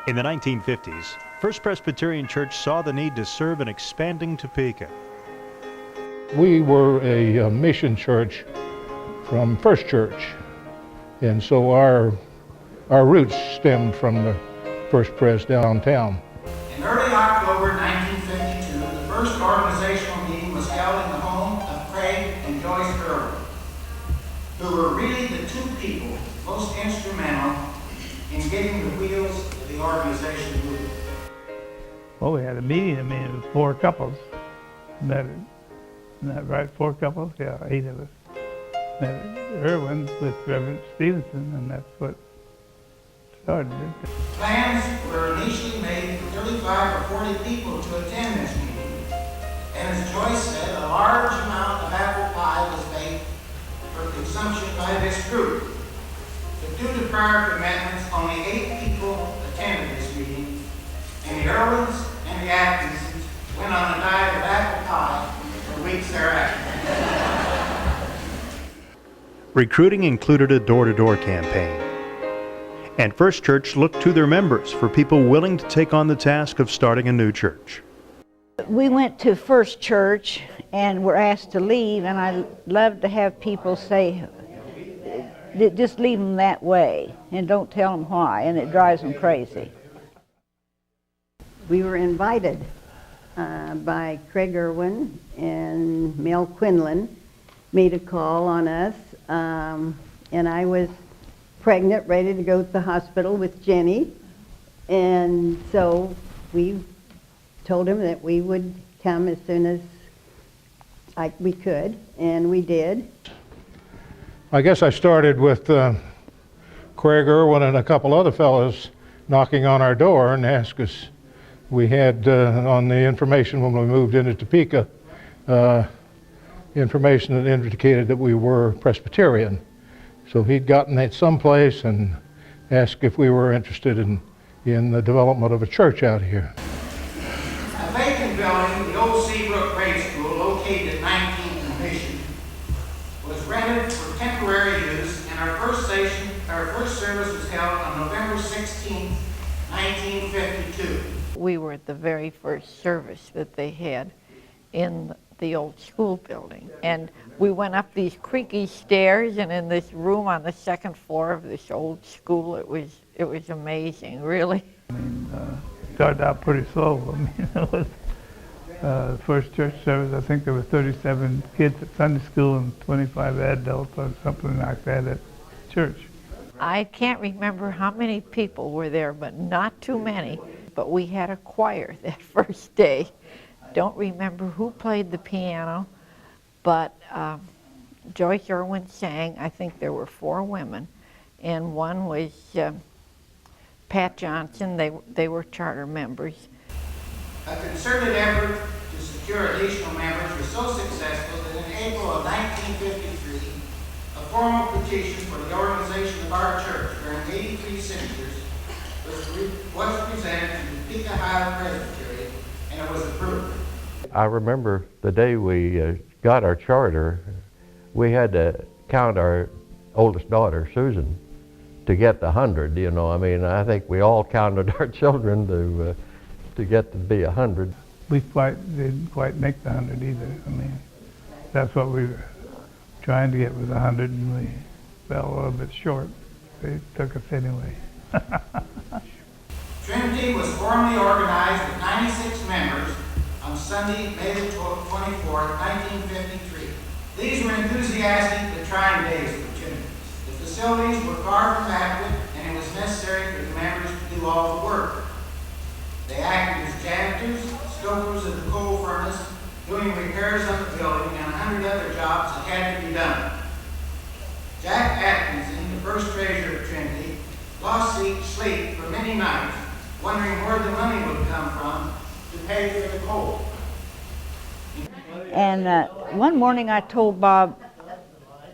In the 1950s, First Presbyterian Church saw the need to serve an expanding Topeka. We were a mission church from First Church, and so our roots stemmed from the First Pres downtown. In early October 1952, the first organizational meeting was held in the home of Craig and Joyce Irwin, who were really the two people most instrumental in getting the wheels of the organization moving. Well, we had a meeting, it was 4 couples. Met, isn't that right, 4 couples? Yeah, 8 of us. Met at Irwin with Reverend Stevenson, and that's what started it. Plans were initially made for 35 or 40 people to attend this meeting. And as Joyce said, a large amount of apple pie was baked for consumption by this group. But due to prior commitments, only 8 people attended this meeting, and the Irwins and the Atkinsons went on a diet of apple pie for weeks thereafter. Recruiting included a door-to-door campaign. And First Church looked to their members for people willing to take on the task of starting a new church. We went to First Church and were asked to leave, and I love to have people say, just leave them that way and don't tell them why, and it drives them crazy. We were invited by Craig Irwin, and Mel Quinlan made a call on us, and I was pregnant, ready to go to the hospital with Jenny, and so we told him that we would come as soon as we could, and we did. I guess I started with Craig Irwin and a couple other fellows knocking on our door and asked us. We had on the information when we moved into Topeka, information that indicated that we were Presbyterian. So he'd gotten that someplace and asked if we were interested in the development of a church out here. A vacant building, the old Seabrook Grade School, located at 19th and Mission, was rented for temporary use, and our first service was held on November 16th, 1952. We were at the very first service that they had in the old school building, and we went up these creaky stairs, and in this room on the 2nd floor of this old school, it was amazing, really. Started out pretty slow. It was the first church service. I think there were 37 kids at Sunday school and 25 adults or something like that at church. I can't remember how many people were there, but not too many. But we had a choir that first day. Don't remember who played the piano, but Joyce Irwin sang. I think there were 4 women, and one was Pat Johnson. They were charter members. A concerted effort to secure additional members was so successful that in April of 1953, a formal petition for the organization of our church, bearing 83 signatures, was presented to the Topeka Highland Presbyterian, and it was approved. I remember the day we got our charter, we had to count our oldest daughter, Susan, to get the 100, you know. I mean, I think we all counted our children to get to be 100. We didn't quite make the 100 either. I mean, that's what we were trying to get was 100, and we fell a little bit short. They took us anyway. Trinity was formally organized with 96 members on Sunday, May the 24th, 1953. These were enthusiastic but trying days for Trinity. The facilities were far from adequate, and it was necessary for the members to do all the work. They acted as janitors, stokers of the coal furnace, doing repairs on the building, and 100 other jobs that had to be done. Jack Atkinson, the first treasurer of Trinity, lost sleep for many nights, wondering where the money would come from to pay for the coal. And one morning I told Bob,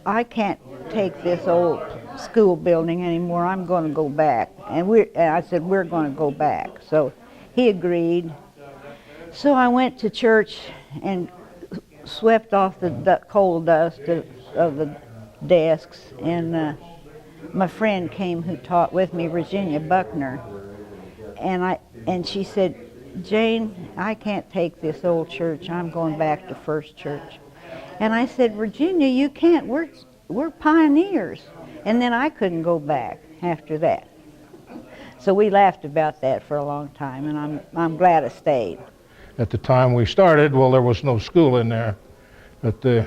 I can't take this old school building anymore, I'm going to go back. And I said, we're going to go back. So he agreed. So I went to church and swept off the coal dust of the desks, and my friend came who taught with me, Virginia Buckner, and she said, Jane, I can't take this old church. I'm going back to First Church. And I said, Virginia, you can't. We're pioneers. And then I couldn't go back after that. So we laughed about that for a long time, and I'm glad I stayed. At the time we started, well, there was no school in there, but the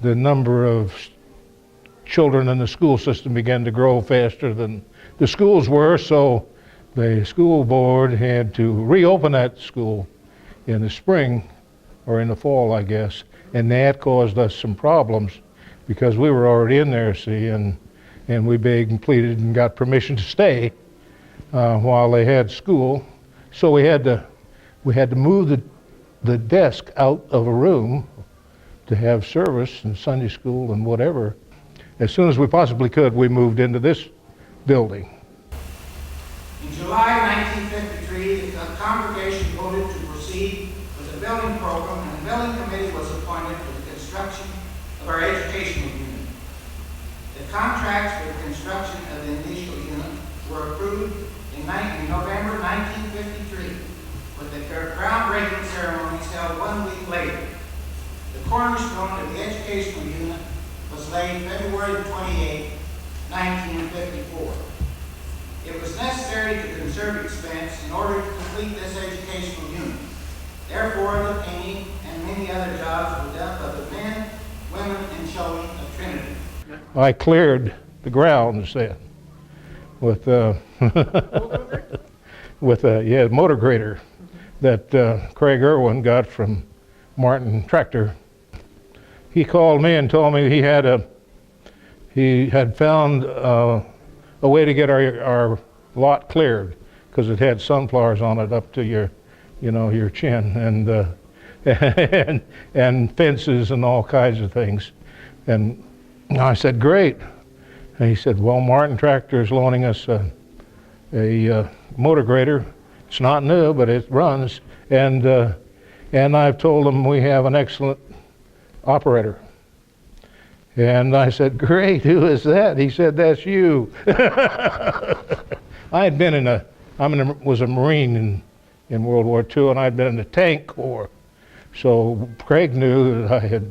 number of children in the school system began to grow faster than the schools were, so the school board had to reopen that school in the spring, or in the fall, I guess, and that caused us some problems because we were already in there, see, and we begged and pleaded and got permission to stay while they had school. So we had to move the desk out of a room to have service and Sunday school and whatever. As soon as we possibly could, we moved into this building. In July 1953, the congregation voted to proceed with the building program, and the building committee was appointed for the construction of our educational unit. The contracts for the construction of the initial unit were approved in November 1953, with the groundbreaking ceremonies held 1 week later. The cornerstone of the educational unit was laid February 28, 1954. It was necessary to conserve expense in order to complete this educational unit. Therefore, the painting and many other jobs were done by the men, women, and children of Trinity. I cleared the grounds then with with a motor grader that Craig Irwin got from Martin Tractor. He called me and told me he had found a way to get our lot cleared because it had sunflowers on it up to your chin, and fences and all kinds of things. And I said, great. And he said, well, Martin Tractor is loaning us a motor grader. It's not new, but it runs. And I've told him we have an excellent operator. And I said, great, who is that? He said, that's you. I had been was a Marine in World War II, and I'd been in the tank corps. So Craig knew that I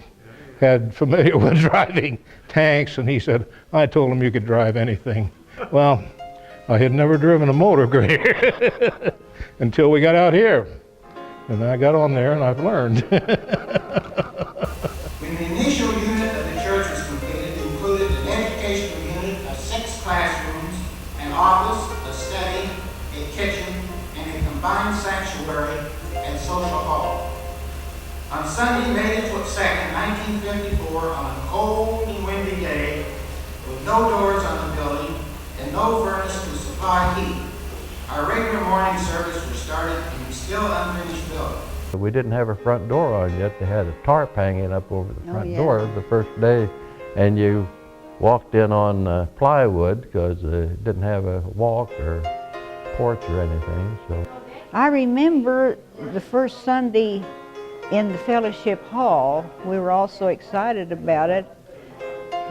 had familiar with driving tanks, and he said, I told him you could drive anything. Well, I had never driven a motor grader until we got out here. And then I got on there and I've learned. When the initial unit of the church was completed, it included an educational unit of 6 classrooms, an office, a study, a kitchen, and a combined sanctuary and social hall. On Sunday, May 2nd, 1954, on a cold and windy day, with no doors on the building and no furnace to supply heat, our regular morning service was started in the still unfinished building. We didn't have a front door on yet. They had a tarp hanging up over the front door the first day, and you walked in on plywood because it didn't have a walk or porch or anything. So I remember the first Sunday in the fellowship hall. We were all so excited about it,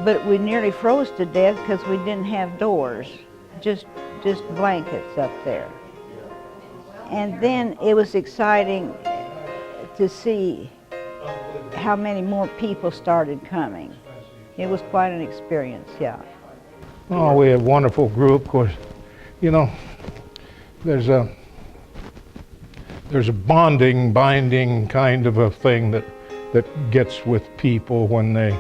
but we nearly froze to death because we didn't have doors, just blankets up there. And then it was exciting to see how many more people started coming. It was quite an experience, yeah. Oh, we had a wonderful group. Of course, there's a binding kind of a thing that gets with people when they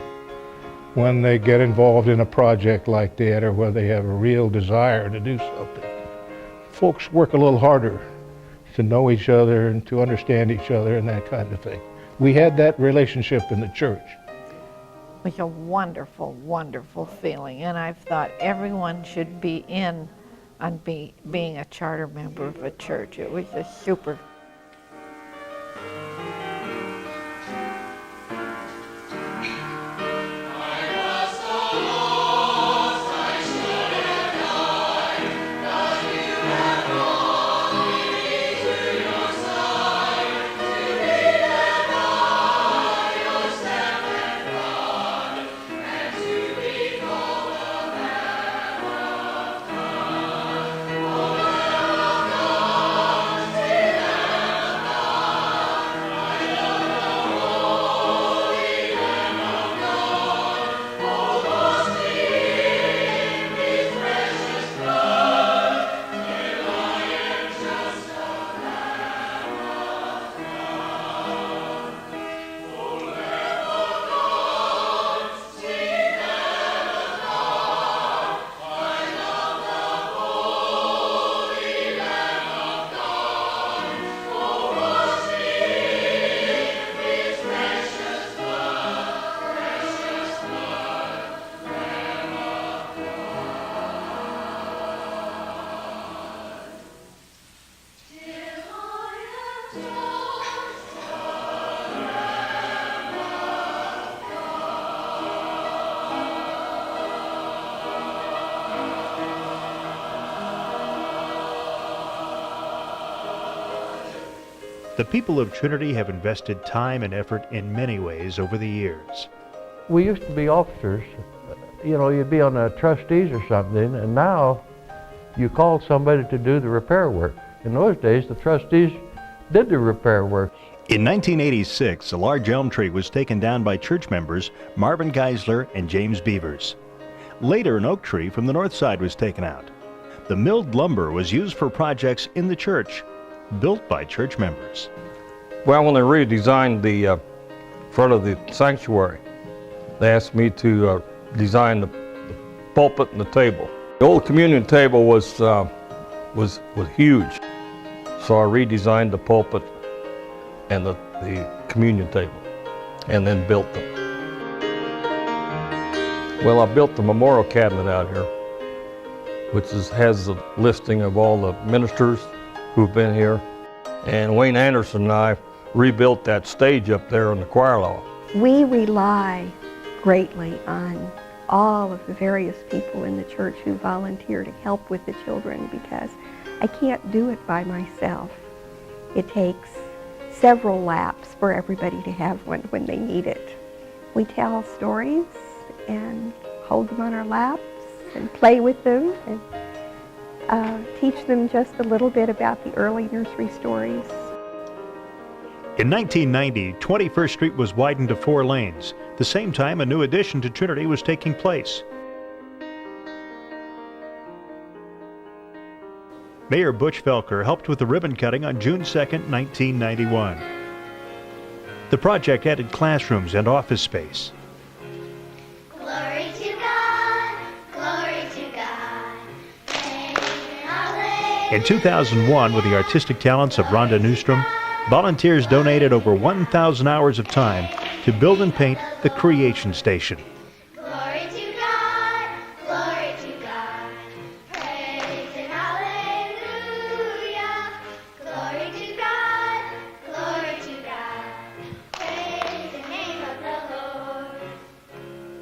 get involved in a project like that, or where they have a real desire to do something. Folks work a little harder to know each other and to understand each other and that kind of thing. We had that relationship in the church. It was a wonderful, wonderful feeling, and I've thought everyone should be in on being a charter member of a church. It was a super The people of Trinity have invested time and effort in many ways over the years. We used to be officers. You know, you'd be on the trustees or something, and now you call somebody to do the repair work. In those days, the trustees did the repair work. In 1986, a large elm tree was taken down by church members Marvin Geisler and James Beavers. Later, an oak tree from the north side was taken out. The milled lumber was used for projects in the church, built by church members. Well, when they redesigned the front of the sanctuary, they asked me to design the pulpit and the table. The old communion table was huge, so I redesigned the pulpit and the communion table, and then built them. Well, I built the memorial cabinet out here, which has a listing of all the ministers who've been here. And Wayne Anderson and I rebuilt that stage up there in the choir loft. We rely greatly on all of the various people in the church who volunteer to help with the children, because I can't do it by myself. It takes several laps for everybody to have one when they need it. We tell stories and hold them on our laps and play with them and teach them just a little bit about the early nursery stories. In 1990, 21st Street was widened to 4 lanes. The same time, a new addition to Trinity was taking place. Mayor Butch Felker helped with the ribbon cutting on June 2, 1991. The project added classrooms and office space. Glory to God, glory to God. In 2001, with the artistic talents of Rhonda Newstrom, volunteers donated over 1,000 hours of time to build and paint the Creation Station. Glory to God, glory to God. Praise and hallelujah. Glory to God, glory to God. Praise the name of the Lord.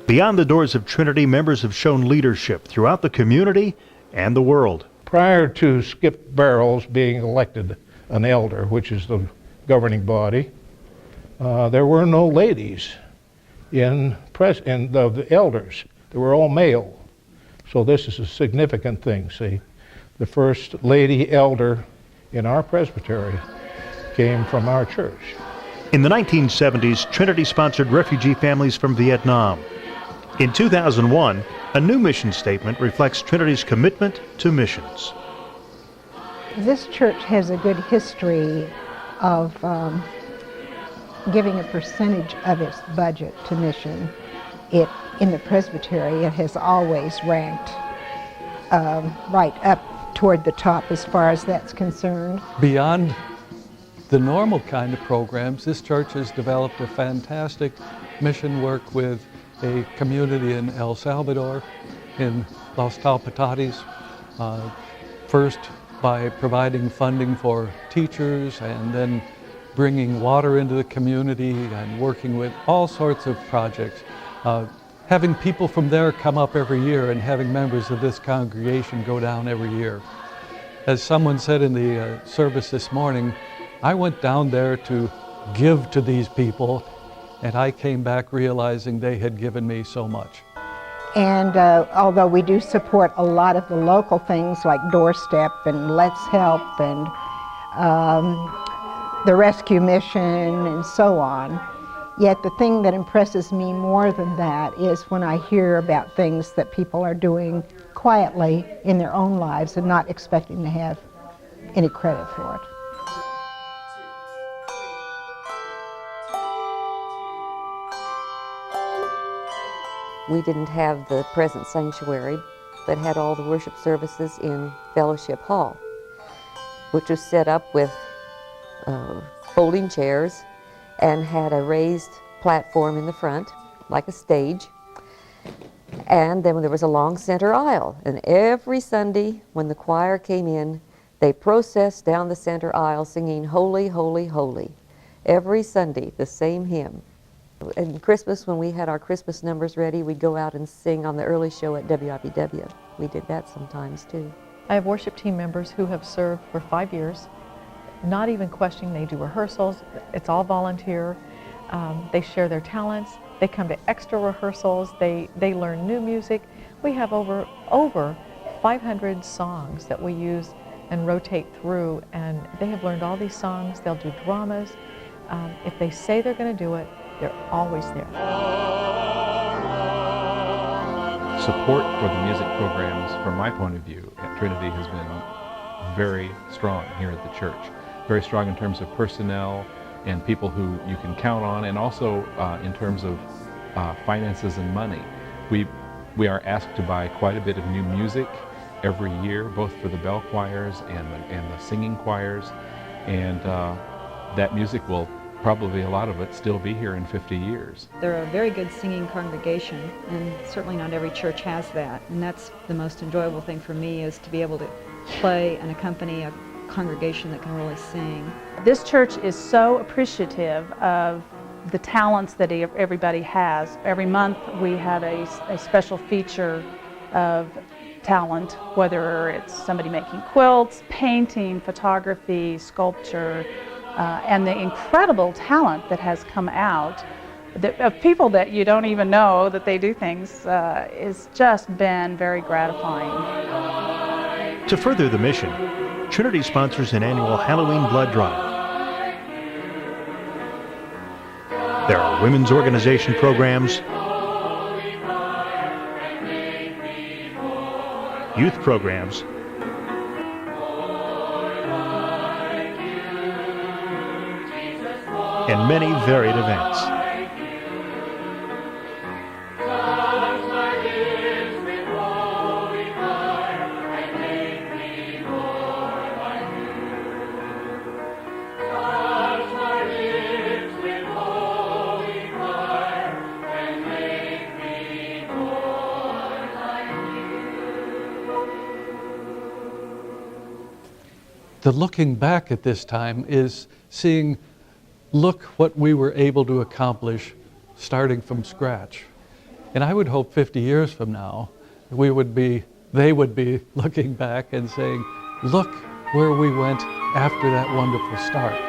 Beyond the doors of Trinity, members have shown leadership throughout the community and the world. Prior to Skip Barrels being elected an elder, which is the governing body, there were no ladies in the elders. They were all male. So this is a significant thing, see. The first lady elder in our presbytery came from our church. In the 1970s, Trinity sponsored refugee families from Vietnam. In 2001, a new mission statement reflects Trinity's commitment to missions. This church has a good history of giving a percentage of its budget to mission. In the presbytery, it has always ranked right up toward the top as far as that's concerned. Beyond the normal kind of programs, this church has developed a fantastic mission work with a community in El Salvador, in Los Talpatates, first by providing funding for teachers and then bringing water into the community and working with all sorts of projects. Having people from there come up every year and having members of this congregation go down every year. As someone said in the service this morning, I went down there to give to these people, and I came back realizing they had given me so much. And although we do support a lot of the local things like Doorstep and Let's Help and the Rescue Mission and so on, yet the thing that impresses me more than that is when I hear about things that people are doing quietly in their own lives and not expecting to have any credit for it. We didn't have the present sanctuary, but had all the worship services in Fellowship Hall, which was set up with folding chairs and had a raised platform in the front, like a stage. And then there was a long center aisle. And every Sunday, when the choir came in, they processed down the center aisle singing, "Holy, Holy, Holy." Every Sunday, the same hymn. And Christmas, when we had our Christmas numbers ready, we'd go out and sing on the early show at WIBW. We did that sometimes too. I have worship team members who have served for 5 years not even questioning. They do rehearsals. It's all volunteer. They share their talents. They come to extra rehearsals. They learn new music. We have over 500 songs that we use and rotate through, and they have learned all these songs. They'll do dramas. If they say they're going to do it, they're always there. Support for the music programs, from my point of view, at Trinity has been very strong here at the church. Very strong in terms of personnel and people who you can count on, and also in terms of finances and money. We are asked to buy quite a bit of new music every year, both for the bell choirs and the singing choirs, and that music will probably, a lot of it, still be here in 50 years. They're a very good singing congregation, and certainly not every church has that, and that's the most enjoyable thing for me, is to be able to play and accompany a congregation that can really sing. This church is so appreciative of the talents that everybody has. Every month we have a special feature of talent, whether it's somebody making quilts, painting, photography, sculpture, and the incredible talent that has come out of people that you don't even know that they do things is just been very gratifying. To further the mission, Trinity sponsors an annual Halloween blood drive. There are women's organization programs, youth programs, and many varied events. The looking back at this time is seeing, look what we were able to accomplish starting from scratch. And I would hope 50 years from now, they would be looking back and saying, look where we went after that wonderful start.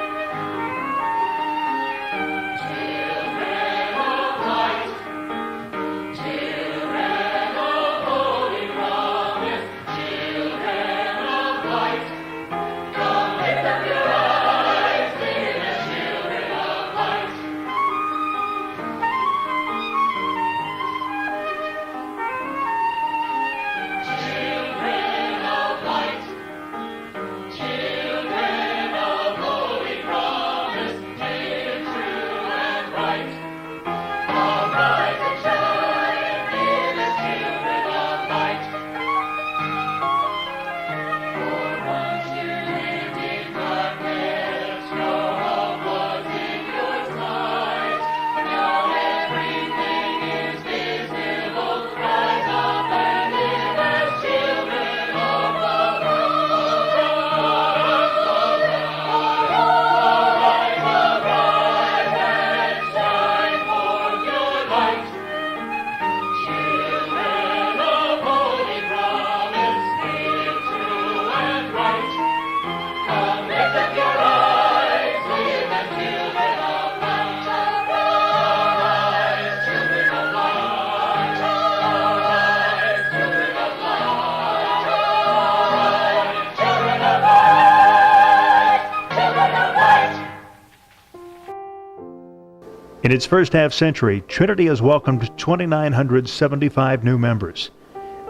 In its first half-century, Trinity has welcomed 2,975 new members,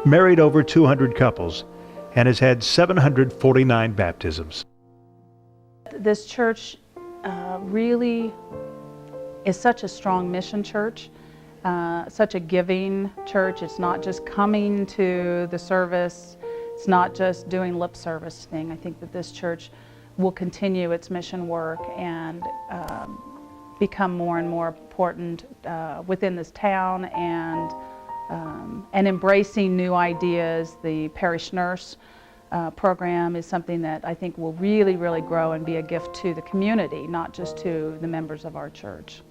married over 200 couples, and has had 749 baptisms. This church really is such a strong mission church, such a giving church. It's not just coming to the service, it's not just doing lip service thing. I think that this church will continue its mission work and become more and more important within this town, and embracing new ideas. The parish nurse program is something that I think will really, really grow and be a gift to the community, not just to the members of our church.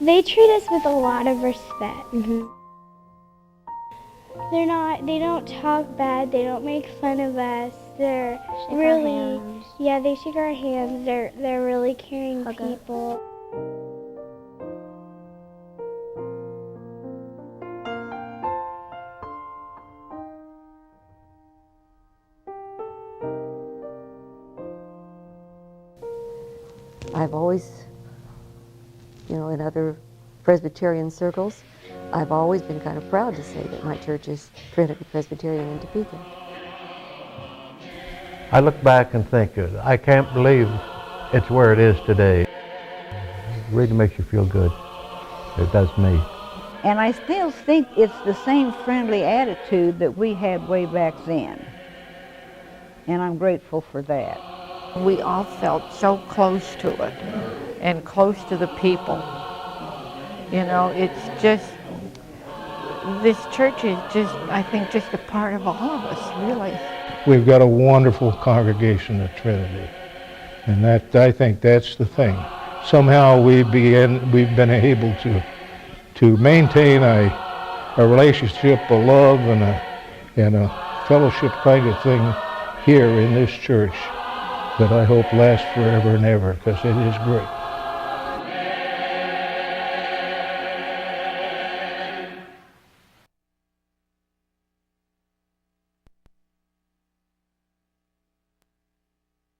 They treat us with a lot of respect. They don't talk bad, they don't make fun of us. They're Shake really, our hands. yeah, they shake our hands. They're really caring people. I've always, in other Presbyterian circles, I've always been kind of proud to say that my church is Trinity Presbyterian in Topeka. I look back and think, I can't believe it's where it is today. It really makes you feel good. It does me. And I still think it's the same friendly attitude that we had way back then. And I'm grateful for that. We all felt so close to it and close to the people. It's just, this church is just, I think, just a part of all of us, really. We've got a wonderful congregation at Trinity, and I think that's the thing. Somehow we've been able to maintain a relationship, a love, and a fellowship kind of thing here in this church that I hope lasts forever and ever, because it is great.